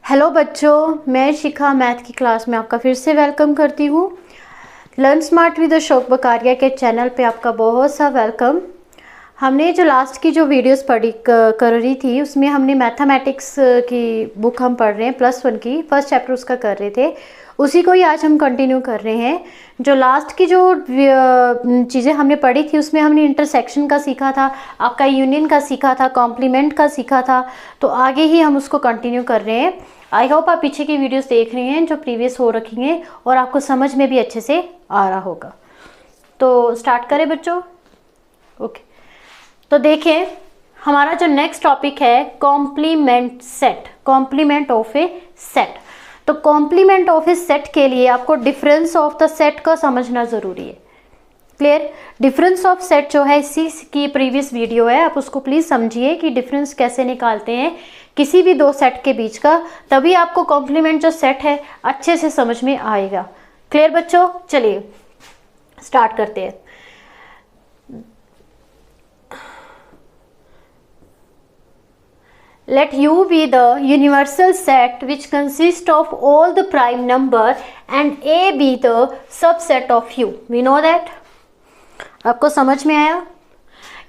Hello बच्चों, मैं शिखा math की क्लास में आपका फिर से वेलकम करती हूँ। लर्न स्मार्ट विद अशोक बकारिया के चैनल पे आपका बहुत सा वेलकम। हमने जो लास्ट की जो वीडियोस पढ़ी कर रही थी उसमें हमने मैथमेटिक्स की बुक हम पढ़ रहे हैं, +1 की फर्स्ट चैप्टर उसका कर रहे थे। उसी को ही आज हम कंटिन्यू कर रहे हैं। जो लास्ट की जो चीज़ें हमने पढ़ी थी उसमें हमने इंटरसेक्शन का सीखा था, आपका यूनियन का सीखा था, कॉम्प्लीमेंट का सीखा था। तो आगे ही हम उसको कंटिन्यू कर रहे हैं। आई होप आप पीछे की वीडियोस देख रहे हैं जो प्रीवियस हो रखी हैं और आपको समझ में भी अच्छे से आ रहा होगा। तो स्टार्ट करें बच्चों। ओके, तो देखें हमारा जो नेक्स्ट टॉपिक है complement set, complement of a set. तो कॉम्प्लीमेंट ऑफ ए सेट के लिए आपको डिफरेंस ऑफ द सेट का समझना ज़रूरी है। क्लियर? डिफरेंस ऑफ सेट जो है इसी की प्रीवियस वीडियो है, आप उसको प्लीज़ समझिए कि डिफरेंस कैसे निकालते हैं किसी भी दो सेट के बीच का, तभी आपको कॉम्प्लीमेंट जो सेट है अच्छे से समझ में आएगा। क्लियर बच्चों? चलिए स्टार्ट करते हैं। Let U be the universal set which consists of all the prime number and A be the subset of U. We know that? आपको समझ में आया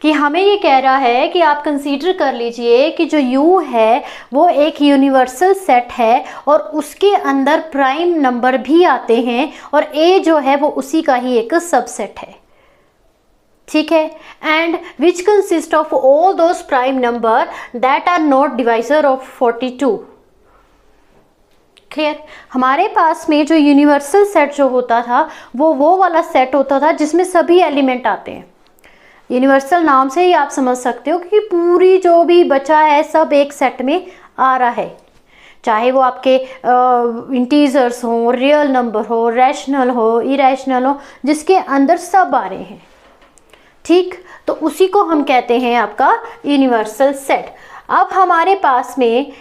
कि हमें ये कह रहा है कि आप कंसीडर कर लीजिए कि जो U है वो एक यूनिवर्सल सेट है और उसके अंदर प्राइम नंबर भी आते हैं और A जो है वो उसी का ही एक सबसेट है। ठीक है? And which consist of all those prime number that are not divisor of 42। Clear? हमारे पास में जो यूनिवर्सल सेट जो होता था वो वाला सेट होता था जिसमें सभी एलिमेंट आते हैं। यूनिवर्सल नाम से ही आप समझ सकते हो कि पूरी जो भी बचा है सब एक सेट में आ रहा है, चाहे वो आपके इंटीजर्स हो, रियल नंबर हो, रैशनल हो, इरेशनल हो, जिसके अंदर सब आ रहे हैं। ठीक, तो उसी को हम कहते हैं आपका यूनिवर्सल सेट। अब हमारे पास में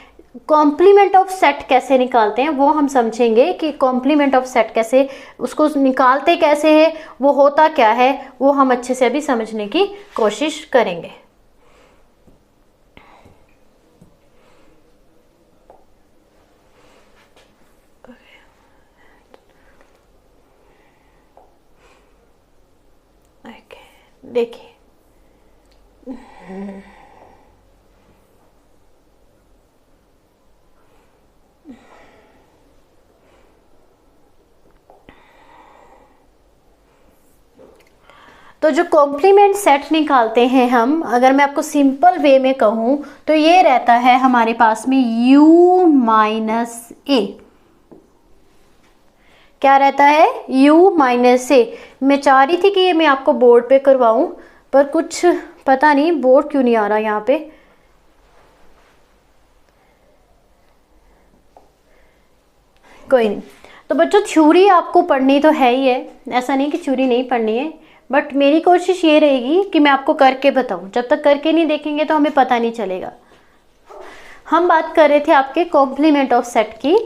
कॉम्प्लीमेंट ऑफ सेट कैसे निकालते हैं वो हम समझेंगे कि कॉम्प्लीमेंट ऑफ सेट कैसे, उसको निकालते कैसे है, वो होता क्या है, वो हम अच्छे से अभी समझने की कोशिश करेंगे। देखिए तो जो कॉम्प्लीमेंट सेट निकालते हैं हम, अगर मैं आपको सिंपल वे में कहूं तो ये रहता है हमारे पास में U माइनस ए। क्या रहता है? U माइनस ए। मैं चाह रही थी कि ये मैं आपको बोर्ड पे करवाऊं पर कुछ पता नहीं बोर्ड क्यों नहीं आ रहा यहाँ पे। कोई नहीं। तो बच्चों थ्योरी आपको पढ़नी तो है ही है, ऐसा नहीं कि थ्योरी नहीं पढ़नी है, बट मेरी कोशिश ये रहेगी कि मैं आपको करके बताऊं। जब तक करके नहीं देखेंगे तो हमें पता नहीं चलेगा। हम बात कर रहे थे आपके कॉम्प्लीमेंट ऑफ सेट की।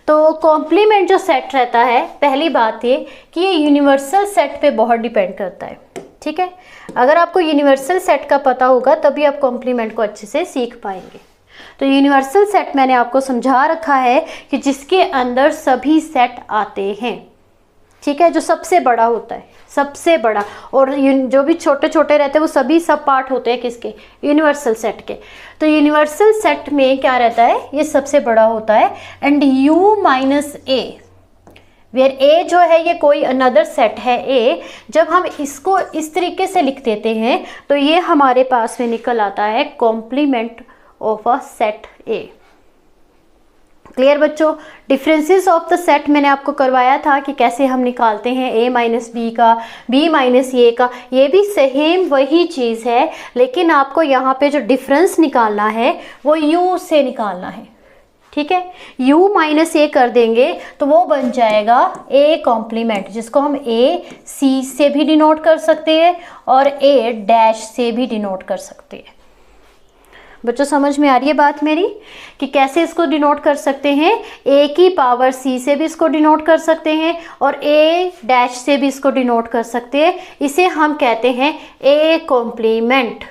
तो कॉम्प्लीमेंट जो सेट रहता है, पहली बात ये कि ये यूनिवर्सल सेट पे बहुत डिपेंड करता है। ठीक है? अगर आपको यूनिवर्सल सेट का पता होगा तभी आप कॉम्प्लीमेंट को अच्छे से सीख पाएंगे। तो यूनिवर्सल सेट मैंने आपको समझा रखा है कि जिसके अंदर सभी सेट आते हैं। ठीक है? जो सबसे बड़ा होता है, सबसे बड़ा, और जो भी छोटे छोटे रहते हैं वो सभी सब पार्ट होते हैं किसके? यूनिवर्सल सेट के। तो यूनिवर्सल सेट में क्या रहता है? ये सबसे बड़ा होता है। And U minus A, where A जो है ये कोई अनदर सेट है A। जब हम इसको इस तरीके से लिख देते हैं तो ये हमारे पास में निकल आता है complement of a set A। Clear बच्चों? डिफरेंसेस ऑफ द सेट मैंने आपको करवाया था कि कैसे हम निकालते हैं A माइनस बी का, B माइनस ए का। ये भी सेम वही चीज़ है, लेकिन आपको यहाँ पे जो डिफरेंस निकालना है वो U से निकालना है। ठीक है? U माइनस ए कर देंगे तो वो बन जाएगा A कॉम्प्लीमेंट, जिसको हम A C से भी डिनोट कर सकते हैं और A डैश से भी डिनोट कर सकते हैं। बच्चों समझ में आ रही है बात मेरी कि कैसे इसको डिनोट कर सकते हैं? A की पावर C से भी इसको डिनोट कर सकते हैं और A डैश से भी इसको डिनोट कर सकते हैं। इसे हम कहते हैं A कॉम्प्लीमेंट।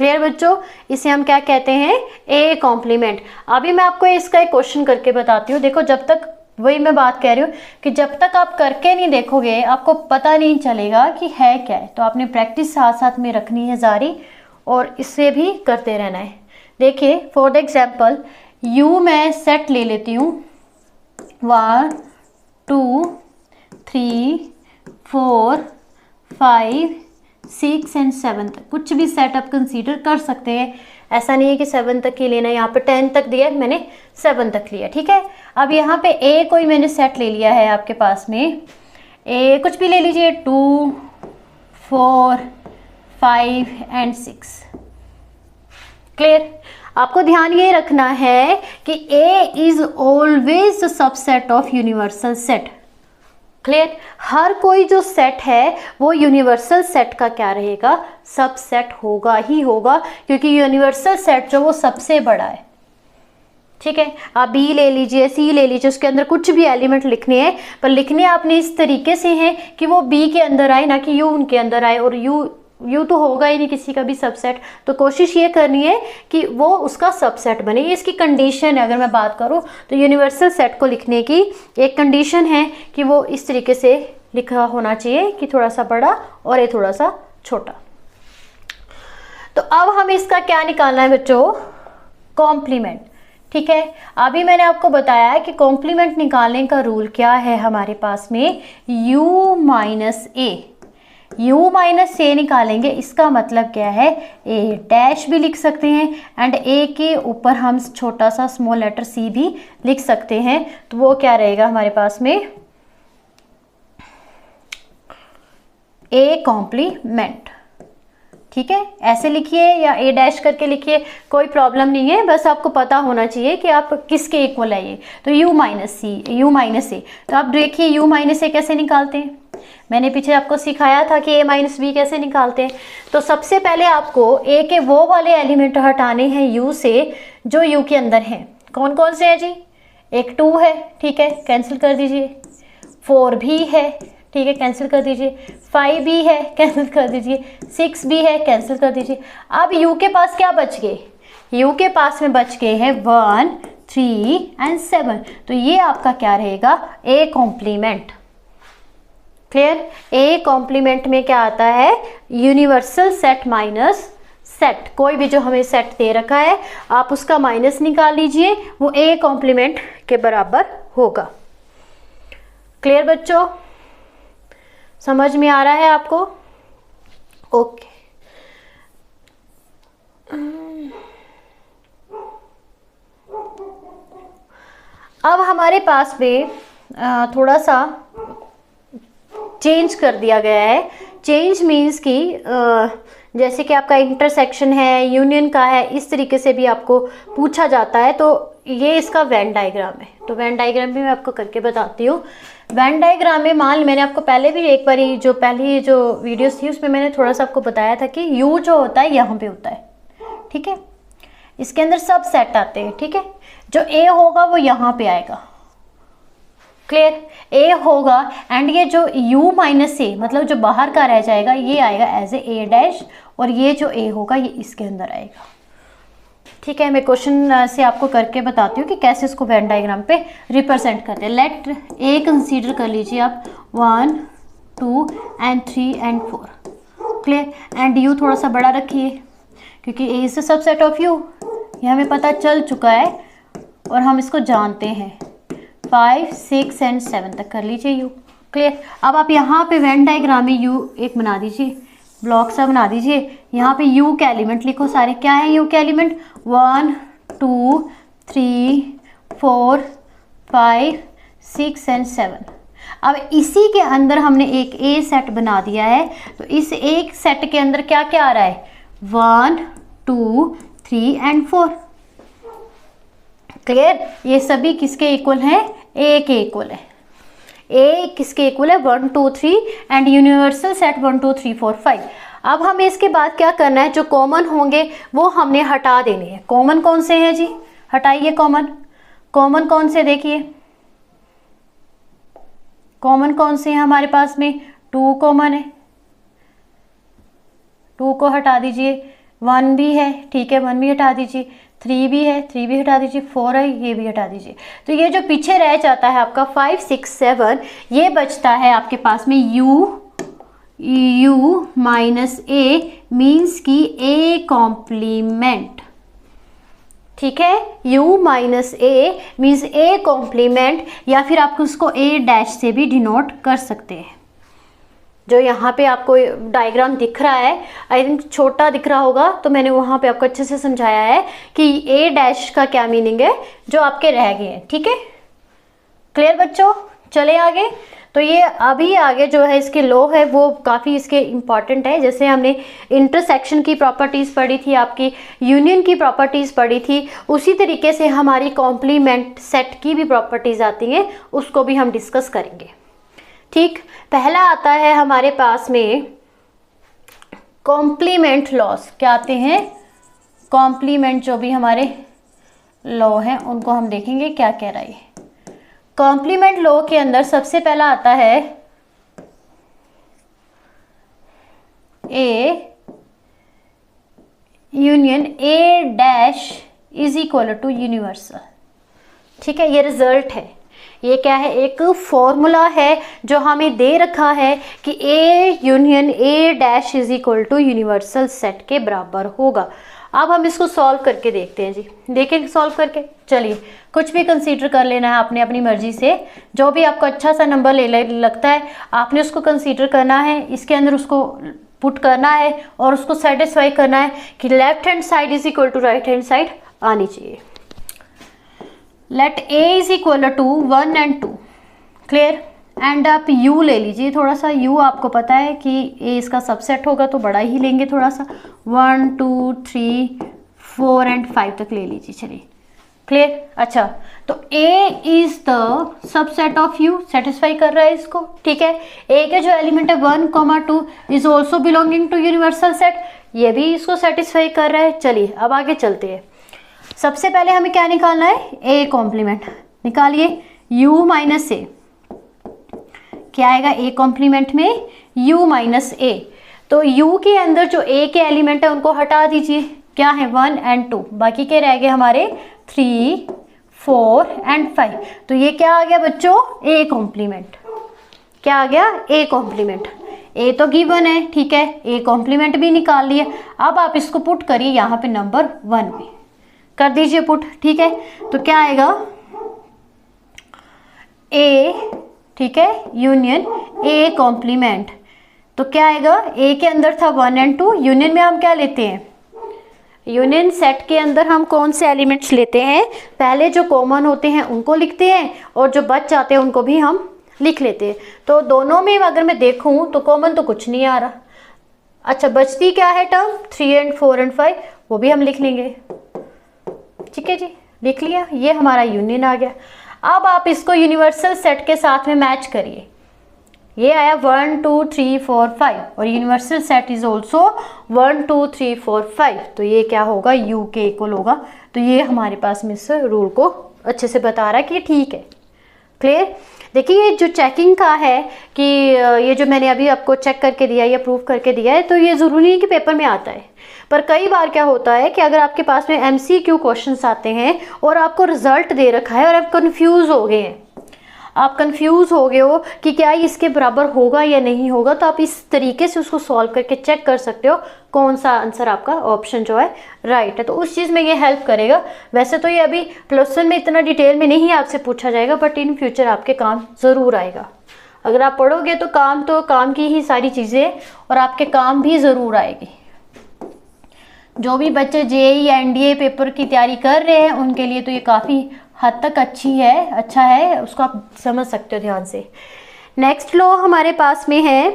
क्लियर बच्चों, इसे हम क्या कहते हैं, ए कॉम्प्लीमेंट। अभी मैं आपको इसका एक क्वेश्चन करके बताती हूँ। देखो जब तक, वही मैं बात कह रही हूँ कि जब तक आप करके नहीं देखोगे आपको पता नहीं चलेगा कि है क्या है। तो आपने प्रैक्टिस साथ साथ में रखनी है जारी, और इससे भी करते रहना है। देखिए फॉर द एग्जाम्पल, यू मैं सेट ले लेती हूँ 1 2 3 4 5 6 एंड 7 तक कुछ भी सेट आप कंसीडर कर सकते हैं। ऐसा नहीं है कि 7 तक ही लेना है, यहाँ पे 10 तक दिया है, मैंने 7 तक लिया, ठीक है। अब यहाँ पे ए कोई मैंने सेट ले लिया है आपके पास में, ए कुछ भी ले लीजिए 2 4 5 एंड 6। क्लियर, आपको ध्यान ये रखना है कि A is always subset of universal set. Clear, हर कोई जो सेट है वो यूनिवर्सल सेट का क्या रहेगा, सबसेट होगा ही होगा, क्योंकि यूनिवर्सल सेट जो वो सबसे बड़ा है। ठीक है, आप बी ले लीजिए, सी ले लीजिए, उसके अंदर कुछ भी एलिमेंट लिखने हैं, पर लिखने आपने इस तरीके से हैं कि वो बी के अंदर आए, ना कि यू उनके अंदर आए। और यू तो होगा ही नहीं किसी का भी सबसेट, तो कोशिश ये करनी है कि वो उसका सबसेट बने। ये इसकी कंडीशन है। अगर मैं बात करूँ तो यूनिवर्सल सेट को लिखने की एक कंडीशन है कि वो इस तरीके से लिखा होना चाहिए कि थोड़ा सा बड़ा और ये थोड़ा सा छोटा। तो अब हम इसका क्या निकालना है बच्चों, कॉम्प्लीमेंट। ठीक है, अभी मैंने आपको बताया कि कॉम्प्लीमेंट निकालने का रूल क्या है हमारे पास में, u माइनस ए। u माइनस ए निकालेंगे, इसका मतलब क्या है, a डैश भी लिख सकते हैं एंड a के ऊपर हम छोटा सा स्मॉल लेटर c भी लिख सकते हैं। तो वो क्या रहेगा हमारे पास में, a कॉम्प्लीमेंट। ठीक है, ऐसे लिखिए या a डैश करके लिखिए, कोई प्रॉब्लम नहीं है, बस आपको पता होना चाहिए कि आप किसके इक्वल है ये। तो u माइनस सी, u माइनस ए। तो आप देखिए u माइनस ए कैसे निकालते हैं, मैंने पीछे आपको सिखाया था कि a माइनस बी कैसे निकालते हैं। तो सबसे पहले आपको a के वो वाले एलिमेंट हटाने हैं u से जो u के अंदर हैं। कौन कौन से हैं जी, एक 2 है, ठीक है, कैंसिल कर दीजिए, 4 भी है, ठीक है, कैंसिल कर दीजिए, 5 भी है, कैंसिल कर दीजिए, 6 भी है, कैंसिल कर दीजिए। अब u के पास क्या बच गए, u के पास में बच गए हैं 1 3 एंड 7। तो ये आपका क्या रहेगा, a complement. Clear, A complement में क्या आता है, यूनिवर्सल सेट माइनस सेट। कोई भी जो हमें सेट दे रखा है आप उसका माइनस निकाल लीजिए, वो ए कॉम्प्लीमेंट के बराबर होगा। क्लियर बच्चों, समझ में आ रहा है आपको? ओके, अब हमारे पास में थोड़ा सा चेंज कर दिया गया है। चेंज मीन्स कि जैसे कि आपका इंटरसेक्शन है, यूनियन का है, इस तरीके से भी आपको पूछा जाता है। तो ये इसका वेन डायग्राम है। तो वेन डायग्राम भी मैं आपको करके बताती हूँ। वेन डायग्राम में मान, मैंने आपको पहले भी एक बार जो पहली जो वीडियोस थी उसमें मैंने थोड़ा सा आपको बताया था कि यू जो होता है यहाँ पे होता है, ठीक है, इसके अंदर सब सेट आते हैं, ठीक है। जो ए होगा वो यहाँ पे आएगा, क्लियर, ए होगा एंड ये जो u माइनस ए मतलब जो बाहर का रह जाएगा ये आएगा एज ए डैश, और ये जो a होगा ये इसके अंदर आएगा। ठीक है, मैं क्वेश्चन से आपको करके बताती हूँ कि कैसे इसको वेन डायग्राम पे रिप्रेजेंट करते हैं। लेट ए कंसीडर कर लीजिए आप 1 2 and 3 and 4, clear, and u थोड़ा सा बड़ा रखिए क्योंकि a is the subset of u, ये हमें पता चल चुका है और हम इसको जानते हैं। 5 6 एंड 7 तक कर लीजिए u, क्लियर। अब आप यहाँ पे वेन डायग्राम में u एक बना दीजिए, ब्लॉक सा बना दीजिए। यहाँ पे u के एलिमेंट लिखो सारे, क्या है u के एलिमेंट, 1 2 3 4 5 6 एंड 7। अब इसी के अंदर हमने एक a सेट बना दिया है, तो इस एक सेट के अंदर क्या क्या आ रहा है, 1 2 3 एंड 4, क्लियर। ये सभी किसके इक्वल हैं, a के इक्वल है। a किसके इक्वल है, 1 2 3 एंड यूनिवर्सल सेट 1 2 3 4 5। अब हमें इसके बाद क्या करना है, जो कॉमन होंगे वो हमने हटा देने हैं। कॉमन कौन से हैं जी, हटाइए कॉमन। कॉमन कौन से, देखिए कॉमन कौन से हैं हमारे पास में, 2 कॉमन है, 2 को हटा दीजिए, 1 भी है, ठीक है, 1 भी हटा दीजिए, 3 भी है, 3 भी हटा दीजिए, 4 है, ये भी हटा दीजिए। तो ये जो पीछे रह जाता है आपका 5 6 7, ये बचता है आपके पास में u माइनस ए, मीन्स की ए कॉम्प्लीमेंट, ठीक है, u minus A means A complement, या फिर आप उसको ए डैश से भी डिनोट कर सकते हैं। जो यहाँ पे आपको डायग्राम दिख रहा है, आई थिंक छोटा दिख रहा होगा, तो मैंने वहाँ पे आपको अच्छे से समझाया है कि ए डैश का क्या मीनिंग है, जो आपके रह गए हैं, ठीक है, क्लियर बच्चों। चले आगे। तो ये अभी आगे जो है इसके लॉ है वो काफ़ी इसके इम्पॉर्टेंट है। जैसे हमने इंटरसेक्शन की प्रॉपर्टीज़ पढ़ी थी, आपकी यूनियन की प्रॉपर्टीज़ पढ़ी थी, उसी तरीके से हमारी कॉम्प्लीमेंट सेट की भी प्रॉपर्टीज़ आती हैं, उसको भी हम डिस्कस करेंगे। ठीक, पहला आता है हमारे पास में कॉम्प्लीमेंट लॉस। क्या आते हैं? कॉम्प्लीमेंट जो भी हमारे लॉ हैं उनको हम देखेंगे क्या कह रहा है। कॉम्प्लीमेंट लॉ के अंदर सबसे पहला आता है A union A dash is equal to universal. ठीक है, ये रिजल्ट है। ये क्या है? एक फॉर्मूला है जो हमें दे रखा है कि A union A dash is equal to universal set के बराबर होगा। अब हम इसको सॉल्व करके देखते हैं जी। देखें सॉल्व करके। चलिए, कुछ भी कंसीडर कर लेना है आपने अपनी मर्जी से, जो भी आपको अच्छा सा नंबर लगता है आपने उसको कंसीडर करना है, इसके अंदर उसको पुट करना है और उसको सेटिस्फाई करना है कि left hand side is equal to right hand side आनी चाहिए। Let A is equal to 1 and 2, clear. And आप u ले लीजिए थोड़ा सा। u आपको पता है कि a इसका सबसेट होगा तो बड़ा ही लेंगे थोड़ा सा। 1 2 3 4 and 5 तक ले लीजिए। चलिए, क्लियर। अच्छा, तो a is the subset of u, satisfy कर रहा है इसको, ठीक है। a के जो एलिमेंट है 1, 2 is also belonging to universal set, ये भी इसको सेटिस्फाई कर रहा है। चलिए अब आगे चलते हैं। सबसे पहले हमें क्या निकालना है? a कॉम्प्लीमेंट निकालिए। u माइनस ए क्या आएगा? a कॉम्प्लीमेंट में u माइनस ए। तो u के अंदर जो a के एलिमेंट है उनको हटा दीजिए। क्या है? 1 and 2, बाकी के रह गए हमारे 3 4 and 5। तो ये क्या आ गया बच्चों? a complement. क्या आ गया? a complement. a तो गिवन है, ठीक है, a कॉम्प्लीमेंट भी निकाल लिया। अब आप इसको पुट करिए यहाँ पे नंबर 1 में कर दीजिए पुट, ठीक है। तो क्या आएगा? a, ठीक है, यूनियन a कॉम्प्लीमेंट। तो क्या आएगा? a के अंदर था 1 and 2, यूनियन में हम क्या लेते हैं? यूनियन सेट के अंदर हम कौन से एलिमेंट्स लेते हैं? पहले जो कॉमन होते हैं उनको लिखते हैं और जो बच जाते हैं उनको भी हम लिख लेते हैं। तो दोनों में अगर मैं देखूं तो कॉमन तो कुछ नहीं आ रहा। अच्छा, बचती क्या है टर्म? 3 and 4 and 5, वो भी हम लिख लेंगे। ठीक है जी, लिख लिया। ये हमारा यूनियन आ गया। अब आप इसको यूनिवर्सल सेट के साथ में मैच करिए। ये आया 1 2 3 4 5 और यूनिवर्सल सेट इज ऑल्सो 1 2 3 4 5। तो ये क्या होगा? u के इक्वल होगा। तो ये हमारे पास में इस रूल को अच्छे से बता रहा है कि ये ठीक है, क्लियर। देखिए, ये जो चेकिंग का है कि ये जो मैंने अभी आपको चेक करके दिया या प्रूफ करके दिया है, तो ये ज़रूरी नहीं कि पेपर में आता है। पर कई बार क्या होता है कि अगर आपके पास में MCQ क्वेश्चंस आते हैं और आपको रिजल्ट दे रखा है और आप कंफ्यूज हो गए हैं, आप कंफ्यूज हो गए हो कि क्या इसके बराबर होगा या नहीं होगा, तो आप इस तरीके से उसको सॉल्व करके चेक कर सकते हो कौन सा आंसर आपका ऑप्शन जो है राइट है। तो उस चीज़ में ये हेल्प करेगा। वैसे तो ये अभी +1 में इतना डिटेल में नहीं आपसे पूछा जाएगा, बट इन फ्यूचर आपके काम ज़रूर आएगा। अगर आप पढ़ोगे तो काम की ही सारी चीज़ें और आपके काम भी ज़रूर आएगी। जो भी बच्चे JEE NDA पेपर की तैयारी कर रहे हैं उनके लिए तो ये काफ़ी हद तक अच्छा है, उसको आप समझ सकते हो ध्यान से। नेक्स्ट लॉ हमारे पास में है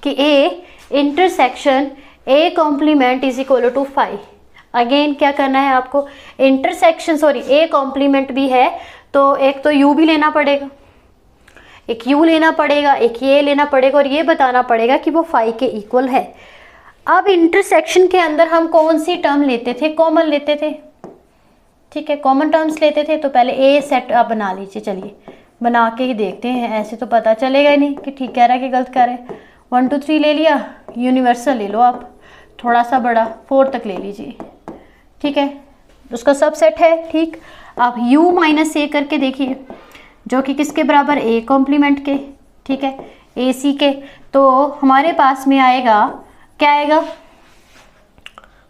कि a intersection a complement is equal to 5। Again क्या करना है आपको? इंटरसेक्शन a कॉम्प्लीमेंट भी है तो एक तो u भी लेना पड़ेगा, एक u लेना पड़ेगा, एक ये लेना पड़ेगा और ये बताना पड़ेगा कि वो 5 के इक्वल है। अब इंटरसेक्शन के अंदर हम कौन सी टर्म लेते थे? कॉमन लेते थे, ठीक है, कॉमन टर्म्स लेते थे। तो पहले ए सेट आप बना लीजिए। चलिए बना के ही देखते हैं, ऐसे तो पता चलेगा ही नहीं कि ठीक कह रहा है कि गलत कह रहा है। 1 2 3 ले लिया, यूनिवर्सल ले लो आप। थोड़ा सा बड़ा 4 तक ले लीजिए, ठीक है, उसका सबसेट है। ठीक, आप u माइनस ए करके देखिए, जो कि किसके बराबर, a कॉम्प्लीमेंट के, ठीक है, AC के। तो हमारे पास में आएगा, क्या आएगा,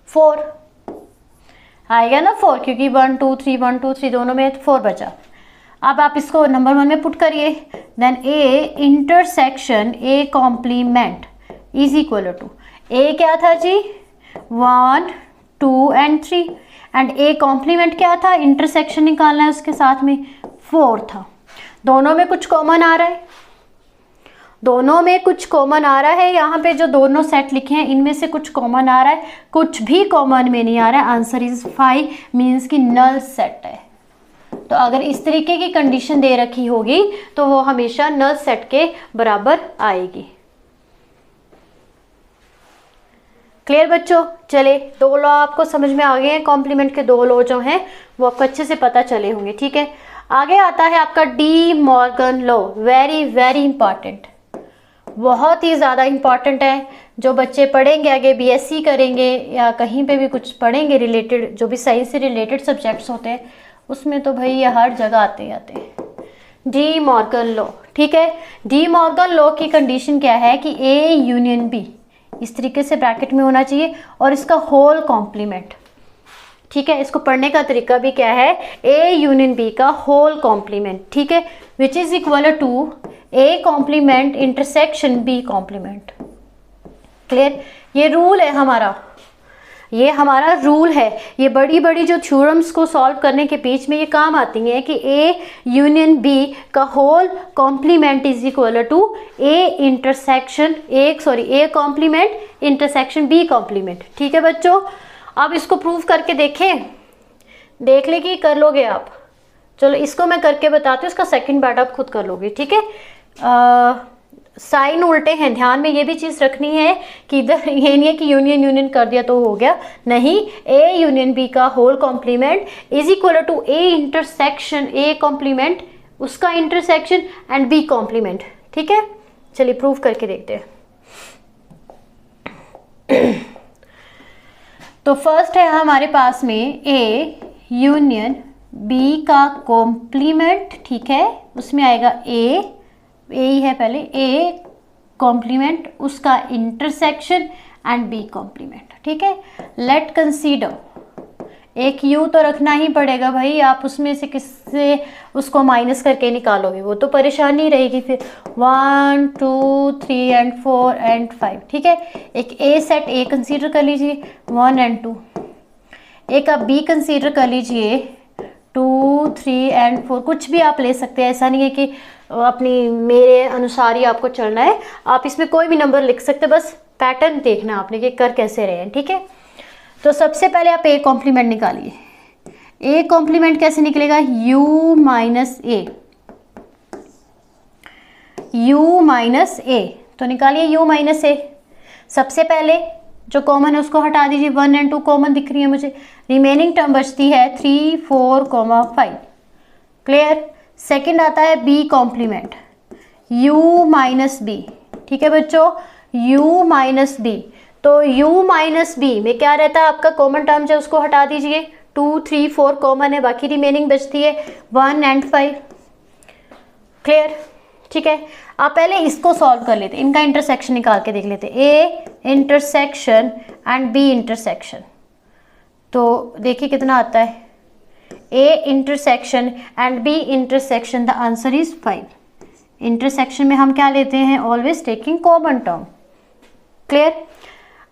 4 आएगा ना, 4, क्योंकि 1 2 3 1 2 3 दोनों में 4 बचा। अब आप इसको नंबर 1 में पुट करिए, then a intersection a complement is equal to, a क्या था जी, 1 2 एंड 3, एंड a कॉम्प्लीमेंट क्या था, इंटरसेक्शन निकालना है उसके साथ में, 4 था। दोनों में कुछ कॉमन आ रहा है, दोनों में कुछ कॉमन आ रहा है। यहाँ पे जो दोनों सेट लिखे हैं इनमें से कुछ कॉमन आ रहा है, कुछ भी कॉमन में नहीं आ रहा है। आंसर इज 5, मीन्स कि नल सेट है। तो अगर इस तरीके की कंडीशन दे रखी होगी तो वो हमेशा नल सेट के बराबर आएगी। क्लियर बच्चों? चले, 2 लॉ आपको समझ में आ गए हैं, कॉम्प्लीमेंट के 2 लॉ जो हैं वो आपको अच्छे से पता चले होंगे। ठीक है, आगे आता है आपका D Morgan law, very very important, बहुत ही ज़्यादा इंपॉर्टेंट है। जो बच्चे पढ़ेंगे आगे बीएससी करेंगे या कहीं पे भी कुछ पढ़ेंगे रिलेटेड, जो भी साइंस से रिलेटेड सब्जेक्ट्स होते हैं उसमें तो भाई ये हर जगह आते हैं। डी मॉर्गन लॉ, ठीक है, डी मॉर्गन लॉ की कंडीशन क्या है कि ए यूनियन बी इस तरीके से ब्रैकेट में होना चाहिए और इसका होल कॉम्प्लीमेंट। ठीक है, इसको पढ़ने का तरीका भी क्या है, ए यूनियन बी का होल कॉम्प्लीमेंट, ठीक है, which is equal to A complement intersection B complement. Clear? ये रूल है हमारा, ये हमारा रूल है। ये बड़ी बड़ी जो थ्योरम्स को सॉल्व करने के बीच में ये काम आती हैं कि ए यूनियन बी का whole complement is equal to A complement intersection B complement. ठीक है बच्चों, अब इसको प्रूव करके देखें, देख ले कि कर लोगे आप। चलो इसको मैं करके बताती हूँ, इसका सेकंड पार्ट आप खुद कर लोगे। ठीक है, साइन उल्टे हैं, ध्यान में ये भी चीज़ रखनी है कि इधर ये नहीं है कि यूनियन यूनियन कर दिया तो हो गया, नहीं, ए यूनियन बी का whole complement is equal to A intersection A complement उसका इंटरसेक्शन एंड बी कॉम्प्लीमेंट। ठीक है, चलिए प्रूव करके देखते हैं। तो फर्स्ट है हमारे पास में ए यूनियन बी का कॉम्प्लीमेंट, ठीक है, उसमें आएगा ए ही है पहले, ए कॉम्प्लीमेंट उसका इंटरसेक्शन एंड बी कॉम्प्लीमेंट। ठीक है, लेट कंसीडर, एक यू तो रखना ही पड़ेगा भाई, आप उसमें से किससे उसको माइनस करके निकालोगे वो तो परेशानी रहेगी फिर। 1 2 3 एंड 4 एंड 5। ठीक है, एक ए सेट ए कंसीडर कर लीजिए 1 एंड 2, एक आप बी कंसीडर कर लीजिए 2 3 एंड 4, कुछ भी आप ले सकते हैं, ऐसा नहीं है कि अपनी मेरे अनुसार ही आपको चलना है, आप इसमें कोई भी नंबर लिख सकते, बस पैटर्न देखना आपने कि कर कैसे रहे हैं। ठीक है, तो सबसे पहले आप ए कॉम्प्लीमेंट निकालिए। ए कॉम्प्लीमेंट कैसे निकलेगा, u माइनस ए, तो निकालिए u माइनस ए। सबसे पहले जो कॉमन है उसको हटा दीजिए, 1 एंड 2 कॉमन दिख रही है मुझे, रिमेनिंग टर्म बचती है 3 4 5। क्लियर? सेकंड आता है B complement, u minus B. ठीक है बच्चों, u माइनस बी, तो u माइनस बी में क्या रहता है आपका कॉमन टर्म जो उसको हटा दीजिए, 2 3 4 कॉमन है, बाकी रिमेनिंग बचती है 1 एंड 5। क्लियर? ठीक है, आप पहले इसको सॉल्व कर लेते, इनका इंटरसेक्शन निकाल के देख लेते, A intersection and B intersection. तो देखिए कितना आता है, A intersection and B intersection, the answer is 5। Intersection में हम क्या लेते हैं, always taking common term. Clear?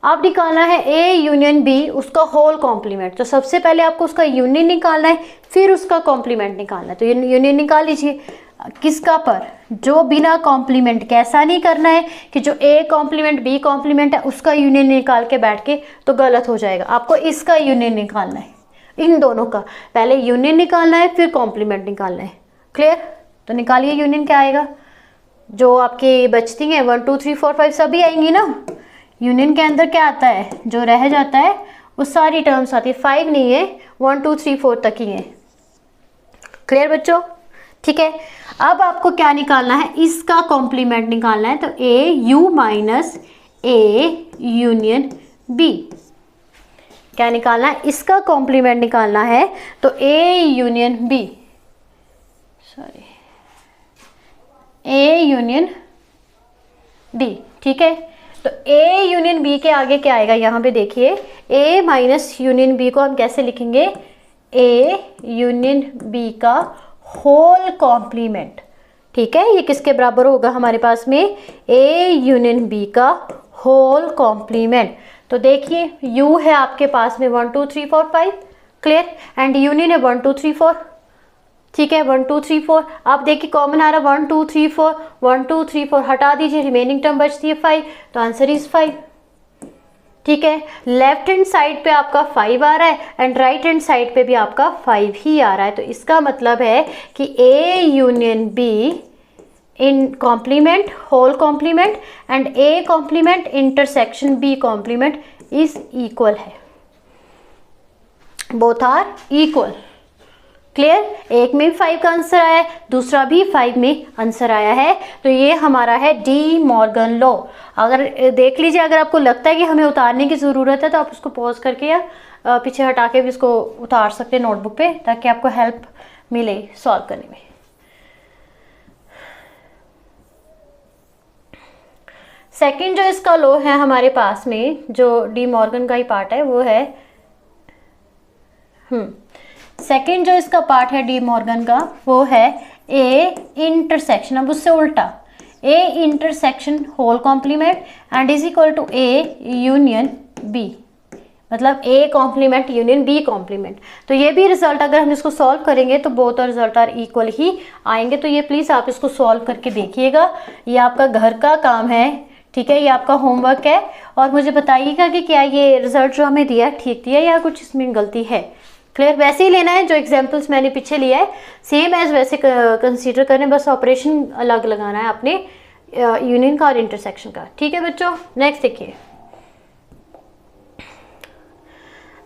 अब निकालना है ए यूनियन बी उसका होल कॉम्प्लीमेंट, तो सबसे पहले आपको उसका यूनियन निकालना है, फिर उसका कॉम्प्लीमेंट निकालना है। तो यूनियन निकाल लीजिए, किसका पर, जो बिना कॉम्प्लीमेंट के। ऐसा नहीं करना है कि जो ए कॉम्प्लीमेंट बी कॉम्प्लीमेंट है उसका यूनियन निकाल के बैठ के, तो गलत हो जाएगा। आपको इसका यूनियन निकालना है, इन दोनों का पहले यूनियन निकालना है फिर कॉम्प्लीमेंट निकालना है। क्लियर? तो निकालिए यूनियन क्या आएगा, जो आपकी बचती हैं 1 2 3 4 5 सभी आएंगी ना। यूनियन के अंदर क्या आता है, जो रह जाता है वो सारी टर्म्स आती है, 5 नहीं है, 1 2 3 4 तक ही है। क्लियर बच्चों? ठीक है, अब आपको क्या निकालना है, इसका कॉम्प्लीमेंट निकालना है। तो A U minus A union B. क्या निकालना है? इसका कॉम्प्लीमेंट निकालना है। तो A union B, sorry A union D. ठीक है, तो ए यूनियन बी के आगे क्या आएगा? यहाँ पे देखिए ए माइनस यूनियन बी को हम कैसे लिखेंगे? ए यूनियन बी का होल कॉम्प्लीमेंट। ठीक है, ये किसके बराबर होगा हमारे पास में? ए यूनियन बी का होल कॉम्प्लीमेंट। तो देखिए u है आपके पास में 1 2 3 4 5, क्लियर, एंड यूनियन है 1 2 3 4। ठीक है, 1 2 3 4। आप देखिए कॉमन आ रहा है 1 2 3 4, 1 2 3 4 हटा दीजिए, रिमेनिंग टर्म बचती है 5, तो आंसर इज 5। ठीक है, लेफ्ट हैंड साइड पे आपका 5 आ रहा है एंड राइट हैंड साइड पे भी आपका 5 ही आ रहा है। तो इसका मतलब है कि A union B in complement, whole complement and A complement intersection B complement is equal है, बोथ आर इक्वल। क्लियर, एक में भी 5 का आंसर आया है, दूसरा भी 5 में आंसर आया है। तो ये हमारा है डी मॉर्गन लॉ। अगर देख लीजिए, अगर आपको लगता है कि हमें उतारने की ज़रूरत है तो आप उसको पॉज करके या पीछे हटा के भी इसको उतार सकते हैं नोटबुक पे, ताकि आपको हेल्प मिले सॉल्व करने में। सेकंड जो इसका लॉ है हमारे पास में, जो डी मॉर्गन का ही पार्ट है, वो है सेकंड जो इसका पार्ट है डी मॉर्गन का, वो है ए इंटरसेक्शन। अब उससे उल्टा, A intersection whole complement and is equal to A union B, मतलब A complement union B complement. तो ये भी रिजल्ट अगर हम इसको सॉल्व करेंगे तो बोथ रिजल्ट आर इक्वल ही आएंगे। तो ये प्लीज़ आप इसको सॉल्व करके देखिएगा, ये आपका घर का काम है। ठीक है, ये आपका होमवर्क है, और मुझे बताइएगा कि क्या ये रिजल्ट जो हमें दिया ठीक दिया या कुछ इसमें गलती है। क्लियर, वैसे ही लेना है जो एग्जाम्पल्स मैंने पीछे लिया है, सेम एज वैसे कंसीडर करने, बस ऑपरेशन अलग लगाना है आपने यूनियन का और इंटरसेक्शन का। ठीक है बच्चों, नेक्स्ट देखिए,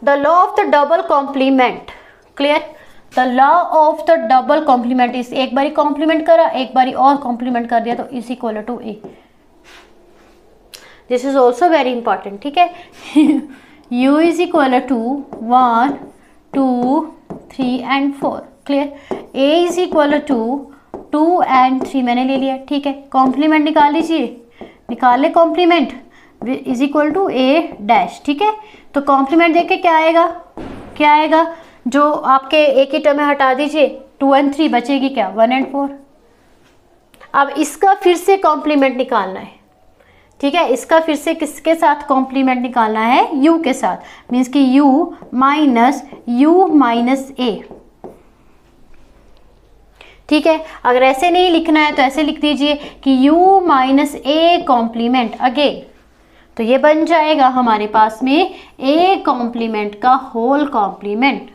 the law of the double complement. Clear, the law of the double complement is, एक बारी कॉम्प्लीमेंट करा, एक बारी और कॉम्प्लीमेंट कर दिया, तो is equal to A. This is also very important. ठीक है, u is equal to 1 2 3 and 4। Clear, a is equal to 2 and 3 मैंने ले लिया। ठीक है, कॉम्प्लीमेंट निकाल लीजिए, निकाल ले complement, is equal to a dash. ठीक है, तो कॉम्प्लीमेंट देख के क्या आएगा, क्या आएगा? जो आपके एक ही टर्म में हटा दीजिए, 2 एंड 3 बचेगी क्या? 1 एंड 4। अब इसका फिर से कॉम्प्लीमेंट निकालना है। ठीक है, इसका फिर से किसके साथ कॉम्प्लीमेंट निकालना है? u के साथ, मीन्स कि u माइनस a। ठीक है, अगर ऐसे नहीं लिखना है तो ऐसे लिख दीजिए कि u minus a complement again, तो ये बन जाएगा हमारे पास में a कॉम्प्लीमेंट का होल कॉम्प्लीमेंट।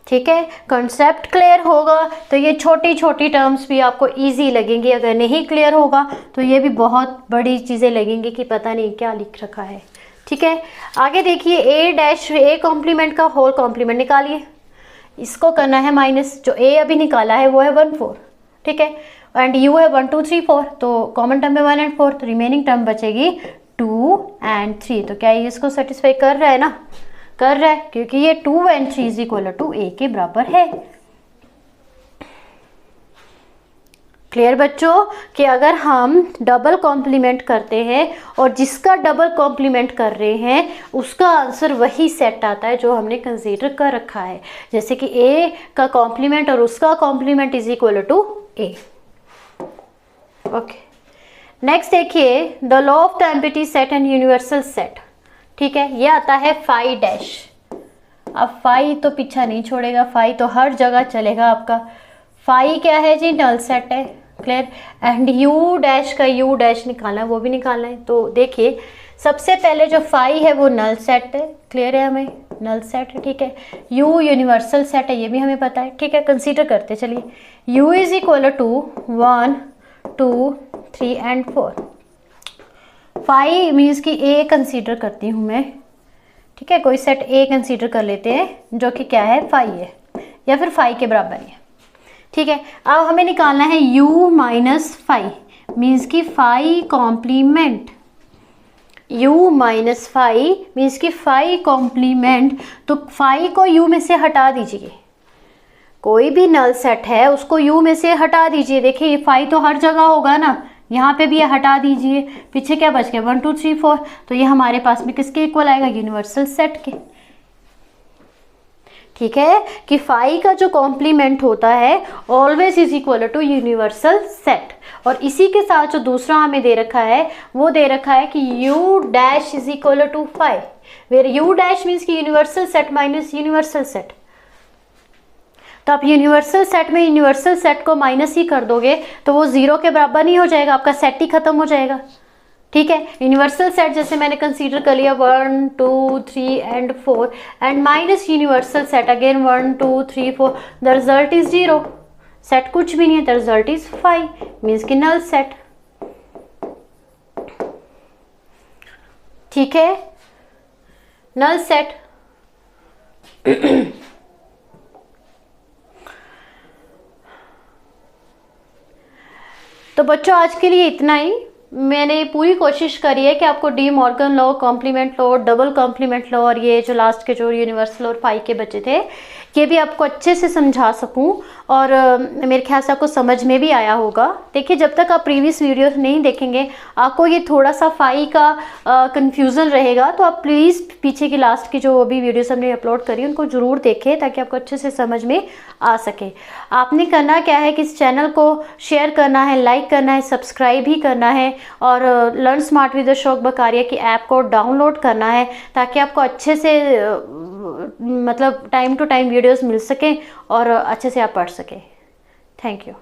ठीक है, कॉन्सेप्ट क्लियर होगा तो ये छोटी छोटी टर्म्स भी आपको इजी लगेंगी। अगर नहीं क्लियर होगा तो ये भी बहुत बड़ी चीज़ें लगेंगी कि पता नहीं क्या लिख रखा है। ठीक है, आगे देखिए, ए डैश ए कॉम्प्लीमेंट का होल कॉम्प्लीमेंट निकालिए। इसको करना है माइनस, जो ए अभी निकाला है वो है 1 4। ठीक है, एंड यू है 1 2 3 4, तो कॉमन टर्म में 1 एंड 4, तो रिमेनिंग टर्म बचेगी 2 एंड 3। तो क्या ये इसको सेटिस्फाई कर रहा है ना? कर रहा है, क्योंकि ये 2 एंड 3 इज इक्वल टू ए के बराबर है। क्लियर बच्चों, कि अगर हम डबल कॉम्प्लीमेंट करते हैं और जिसका डबल कॉम्प्लीमेंट कर रहे हैं उसका आंसर वही सेट आता है जो हमने कंसीडर कर रखा है। जैसे कि ए का कॉम्प्लीमेंट और उसका complement is equal to A. Okay, next देखिए, the law of the empty set and universal set. ठीक है, ये आता है फाई डैश। अब फाई तो पीछा नहीं छोड़ेगा, फाई तो हर जगह चलेगा आपका। फाई क्या है जी? नल सेट है। क्लियर, एंड यू डैश का यू डैश निकालना है, वो भी निकालना है। तो देखिए, सबसे पहले जो फाई है वो नल सेट है। क्लियर है, हमें नल सेट है। ठीक है, यू यूनिवर्सल सेट है, ये भी हमें पता है। ठीक है, कंसीडर करते चलिए, U is equal to 1 2 3 and 4। Phi means कि ए कंसीडर करती हूँ मैं। ठीक है, कोई सेट ए कंसीडर कर लेते हैं जो कि क्या है? फाई है, या फिर फाई के बराबर है। ठीक है, अब हमें निकालना है u माइनस फाई, मीन्स कि phi complement u minus five means कि फाइव कॉम्प्लीमेंट, तो फाइव को u में से हटा दीजिए। कोई भी नल सेट है उसको u में से हटा दीजिए। देखिए ये फाइव तो हर जगह होगा ना, यहाँ पे भी ये हटा दीजिए। पीछे क्या बच गया 1 2 3 4, तो ये हमारे पास में किसके इक्वल आएगा, यूनिवर्सल सेट के। ठीक है कि फाइव का जो कॉम्प्लीमेंट होता है always is equal to universal set. और इसी के साथ जो दूसरा हमें दे रखा है वो दे रखा है कि u dash is equal to 5, where u dash means कि universal set minus universal set. तो आप यूनिवर्सल सेट में यूनिवर्सल सेट को माइनस ही कर दोगे तो वो जीरो के बराबर नहीं हो जाएगा, आपका सेट ही खत्म हो जाएगा। ठीक है, यूनिवर्सल सेट जैसे मैंने कंसीडर कर लिया 1 2 3 and 4 and minus universal set again 1 2 3 4, the result is 0। Set कुछ भी नहीं है, द रिजल्ट इज 5 मीन्स कि नल सेट। ठीक है, नल सेट। तो बच्चों आज के लिए इतना ही। मैंने पूरी कोशिश करी है कि आपको De Morgan law, complement law, double complement law और ये जो लास्ट के जो यूनिवर्सल और फाइव के बचे थे ये भी आपको अच्छे से समझा सकूं और मेरे ख्याल से आपको समझ में भी आया होगा। देखिए जब तक आप प्रीवियस वीडियोस नहीं देखेंगे आपको ये थोड़ा सा फाइव का कंफ्यूजन रहेगा, तो आप प्लीज़ पीछे की लास्ट की जो अभी वीडियोस हमने अपलोड करी उनको ज़रूर देखें ताकि आपको अच्छे से समझ में आ सके। आपने करना क्या है कि इस चैनल को शेयर करना है, लाइक करना है, सब्सक्राइब भी करना है और लर्न स्मार्ट विद अशोक बकारिया की ऐप को डाउनलोड करना है ताकि आपको अच्छे से मतलब टाइम टू टाइम वीडियोस मिल सकें और अच्छे से आप पढ़ सकें। Thank you.